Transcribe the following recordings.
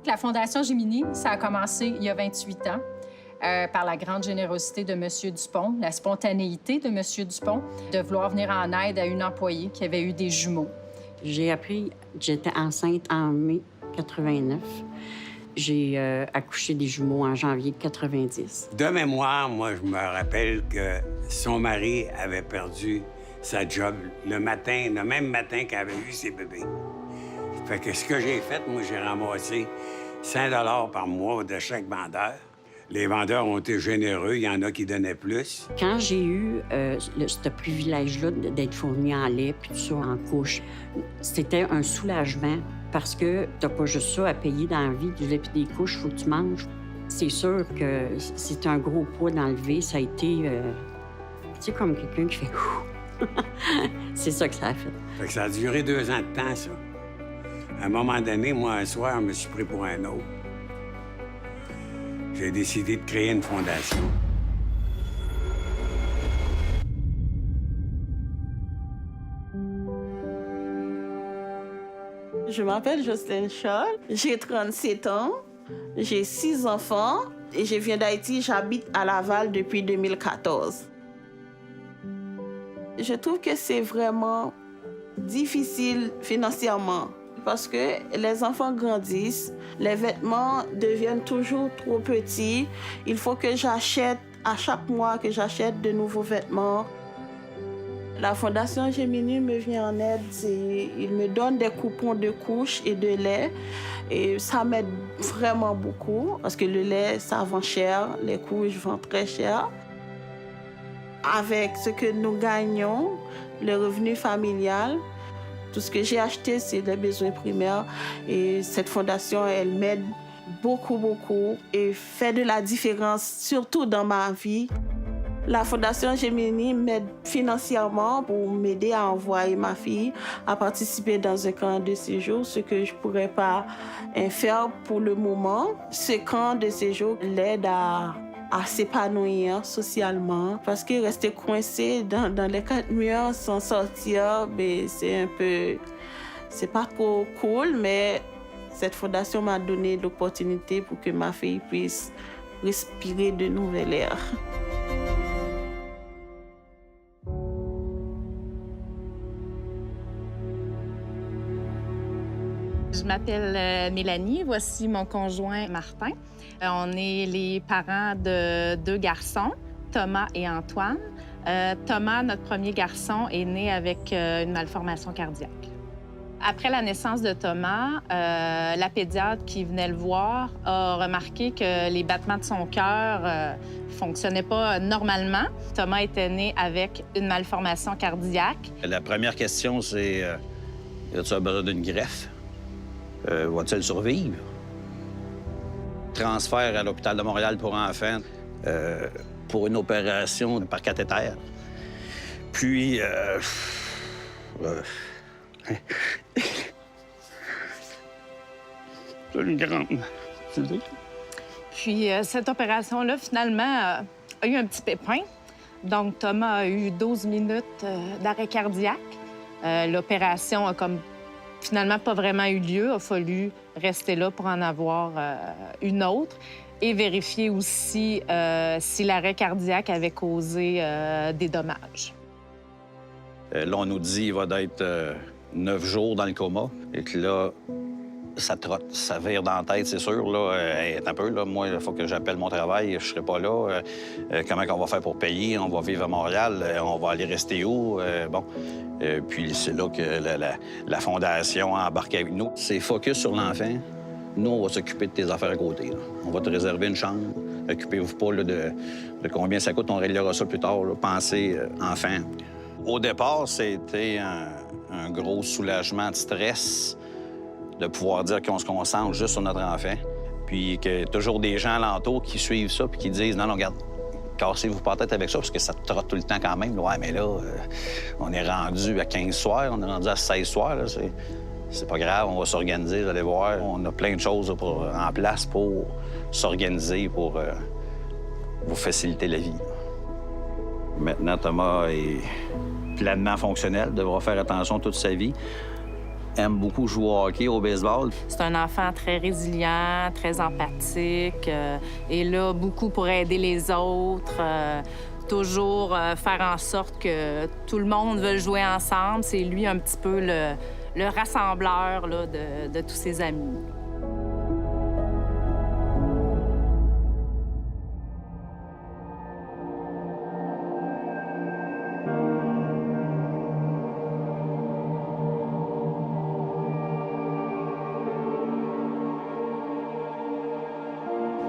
La Fondation Gemini, ça a commencé il y a 28 ans. Par la grande générosité de M. Dupont, la spontanéité de M. Dupont, de vouloir venir en aide à une employée qui avait eu des jumeaux. J'ai appris que j'étais enceinte en mai 89. J'ai accouché des jumeaux en janvier 90. De mémoire, moi, je me rappelle que son mari avait perdu sa job le même matin qu'elle avait eu ses bébés. Fait que ce que j'ai fait, moi, j'ai ramassé 100 $ par mois de chaque vendeur. Les vendeurs ont été généreux, il y en a qui donnaient plus. Quand j'ai eu ce privilège-là d'être fournie en lait puis tout ça, en couche, c'était un soulagement parce que t'as pas juste ça à payer dans la vie, du lait puis des couches, faut que tu manges. C'est sûr que c'est un gros poids d'enlever. Ça a été, tu sais, comme quelqu'un qui fait « C'est ça que ça a fait. Fait que ça a duré 2 ans de temps, ça. À un moment donné, moi, un soir, je me suis pris pour un autre. J'ai décidé de créer une fondation. Je m'appelle Jocelyne Charles, j'ai 37 ans, j'ai 6 enfants et je viens d'Haïti, j'habite à Laval depuis 2014. Je trouve que c'est vraiment difficile financièrement parce que les enfants grandissent, les vêtements deviennent toujours trop petits. Il faut que j'achète, à chaque mois, que j'achète de nouveaux vêtements. La Fondation Gemini me vient en aide. Ils me donnent des coupons de couches et de lait. Et ça m'aide vraiment beaucoup parce que le lait, ça vend cher, les couches vendent très cher. Avec ce que nous gagnons, le revenu familial, tout ce que j'ai acheté, c'est des besoins primaires. Et cette fondation, elle m'aide beaucoup, beaucoup et fait de la différence, surtout dans ma vie. La Fondation Gemini m'aide financièrement pour m'aider à envoyer ma fille à participer dans un camp de séjour, ce que je ne pourrais pas faire pour le moment. Ce camp de séjour l'aide à s'épanouir socialement parce que rester coincé dans les 4 murs sans sortir, c'est pas trop cool, mais cette fondation m'a donné l'opportunité pour que ma fille puisse respirer de nouvelles airs. Je m'appelle Mélanie, voici mon conjoint Martin. On est les parents de 2 garçons, Thomas et Antoine. Thomas, notre premier garçon, est né avec une malformation cardiaque. Après la naissance de Thomas, la pédiatre qui venait le voir a remarqué que les battements de son cœur ne fonctionnaient pas normalement. Thomas était né avec une malformation cardiaque. La première question, c'est as-tu besoin d'une greffe? Va-t-il survivre? Transfert à l'hôpital de Montréal pour enfants pour une opération par cathéter. Puis, c'est une grande. Puis, cette opération-là, finalement, a eu un petit pépin. Donc, Thomas a eu 12 minutes d'arrêt cardiaque. L'opération a finalement pas vraiment eu lieu. Il a fallu rester là pour en avoir une autre et vérifier aussi si l'arrêt cardiaque avait causé des dommages. Là, on nous dit qu'il va être 9 jours dans le coma et que là, ça trotte, ça vire dans la tête, c'est sûr. Là, un peu, là, moi, il faut que j'appelle mon travail, je serai pas là. Comment on va faire pour payer? On va vivre à Montréal, on va aller rester où? Puis c'est là que la Fondation a embarqué avec nous. C'est focus sur l'enfant. Nous, on va s'occuper de tes affaires à côté. Là. On va te réserver une chambre. Occupez-vous pas là, de combien ça coûte. On réglera ça plus tard. Là. Pensez enfant. Au départ, c'était un gros soulagement de stress de pouvoir dire qu'on se concentre juste sur notre enfant. Puis qu'il y a toujours des gens alentour qui suivent ça puis qui disent « Non, regarde, cassez-vous pas la tête avec ça, parce que ça te trotte tout le temps quand même. Ouais, mais là, on est rendu à 15 soirs, on est rendu à 16 soirs. Là, c'est pas grave, on va s'organiser, vous allez voir. On a plein de choses en place pour s'organiser, pour vous faciliter la vie. Maintenant, Thomas est pleinement fonctionnel, devra faire attention toute sa vie. aime beaucoup jouer au hockey, au baseball. C'est un enfant très résilient, très empathique, et là, beaucoup pour aider les autres, toujours faire en sorte que tout le monde veuille jouer ensemble. C'est lui un petit peu le rassembleur là, de tous ses amis.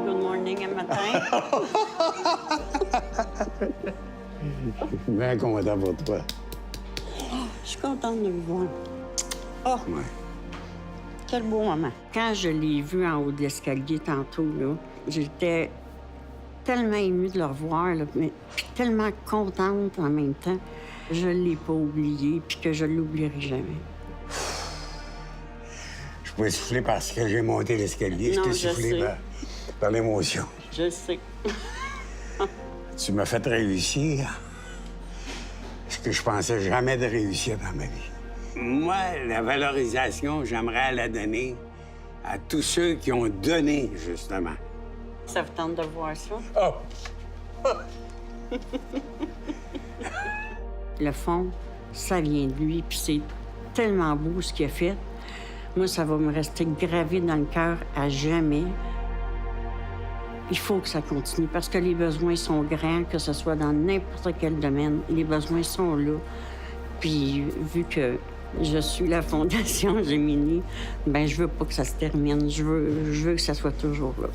Good morning un matin. Je suis bien content pour toi. Je suis contente de le voir. Oh, Ouais. quel beau moment. Quand je l'ai vu en haut de l'escalier tantôt, là, j'étais tellement émue de le revoir, là, mais puis tellement contente en même temps. Je ne l'ai pas oublié, puis que je ne l'oublierai jamais. Je peux souffler parce que j'ai monté l'escalier. Non, Je t'ai je soufflé sais. par l'émotion. Je sais. Tu m'as fait réussir ce que je pensais jamais de réussir dans ma vie. Moi, la valorisation, j'aimerais la donner à tous ceux qui ont donné, justement. Ça vous tente de voir ça? Oh! Le fond, ça vient de lui, puis c'est tellement beau ce qu'il a fait. Moi, ça va me rester gravé dans le cœur à jamais. Il faut que ça continue parce que les besoins sont grands, que ce soit dans n'importe quel domaine. Les besoins sont là. Puis, vu que je suis la Fondation Gemini, ben je veux pas que ça se termine. Je veux que ça soit toujours là.